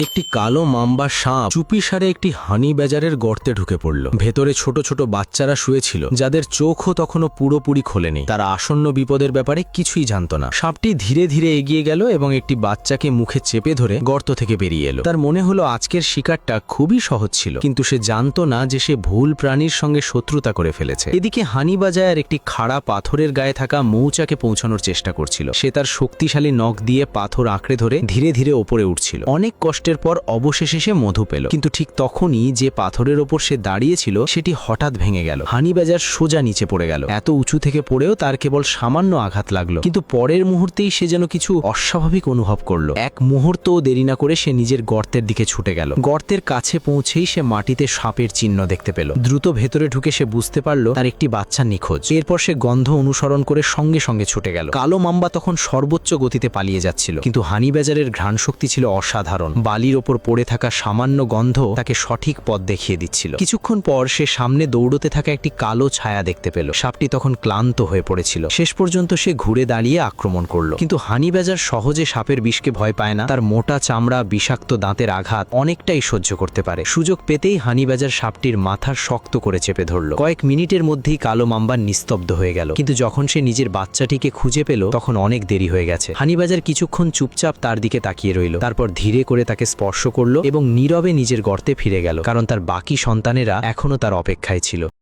একটি কালো মাম্বা সাপ চুপিসারে একটি হানি বাজারের গর্তে ঢুকে পড়ল। ভেতরে ছোট ছোট বাচ্চারা শুয়েছিল, যাদের চোখও তখনও পুরোপুরি খোলেনি। তারা আসন্ন বিপদের ব্যাপারে কিছুই জানত না। সাপটি ধীরে ধীরে এগিয়ে গেল এবং একটি বাচ্চাকে মুখে চেপে ধরে গর্ত থেকে বেরিয়ে এলো। তার মনে হলো আজকের শিকারটা খুবই সহজ ছিল, কিন্তু সে জানত না যে সে ভুল প্রাণীর সঙ্গে শত্রুতা করে ফেলেছে। এদিকে হানি বাজার একটি খাড়া পাথরের গায়ে থাকা মৌচাকে পৌঁছানোর চেষ্টা করছিল। সে তার শক্তিশালী নখ দিয়ে পাথর আঁকড়ে ধরে ধীরে ধীরে ওপরে উঠছিল। অনেক কষ্টের পর অবশেষে সে মধু পেল, কিন্তু ঠিক তখনই যে পাথরের ওপর সে দাঁড়িয়েছিল সেটি হঠাৎ ভেঙে গেল। হানি বাজার সোজা নিচে পড়ে গেল। এত উঁচু থেকে পড়েও তার কেবল সামান্য আঘাত লাগলো, কিন্তু পরের মুহূর্তেই সে যেন কিছু অস্বাভাবিক অনুভব করলো। এক মুহূর্তও দেরি না করে সে নিজের গর্তের দিকে ছুটে গেল। গর্তের কাছে পৌঁছেই সে মাটিতে সাপের চিহ্ন দেখতে পেল। দ্রুত ভেতরে ঢুকে সে বুঝতে পারল তার একটি বাচ্চা নিখোঁজ। এরপর সে গন্ধ অনুসরণ করে সঙ্গে সঙ্গে ছুটে গেল। কালো মাম্বা তখন সর্বোচ্চ গতিতে পালিয়ে যাচ্ছিল, কিন্তু হানি বাজারের ঘ্রাণ শক্তি ছিল অসাধারণ। বালির ওপর পড়ে থাকা সামান্য গন্ধ তাকে সঠিক পথ দেখিয়ে দিচ্ছিল। কিছুক্ষণ পর সে সামনে দৌড়তে থাকা একটি কালো ছায়া দেখতে পেল। সাপটি তখন ক্লান্ত হয়ে পড়েছিল। শেষ পর্যন্ত সে ঘুরে দাঁড়িয়ে আক্রমণ করলো, কিন্তু হানি বাজার সহজে সাপের বিষকে ভয় পায় না। তার মোটা চামড়া, বিষাক্ত দাঁতের আঘাত অনেকটাই সহ্য করতে পারে। সুযোগ পেতেই হানি বাজার সাপটির মাথা শক্ত করে চেপে ধরল। কয়েক মিনিটের মধ্যেই কালো মাম্বা নিস্তব্ধ হয়ে গেল, কিন্তু যখন সে নিজের বাচ্চাটিকে খুঁজে পেল তখন অনেক দেরি হয়ে গেছে। হানি বাজার কিছুক্ষণ চুপচাপ তার দিকে তাকিয়ে রইল, তারপর ধীরে করে তাকে স্পর্শ করল এবং নীরবে নিজের গর্তে ফিরে গেল, কারণ তার বাকি সন্তানেরা এখনো তার অপেক্ষায় ছিল।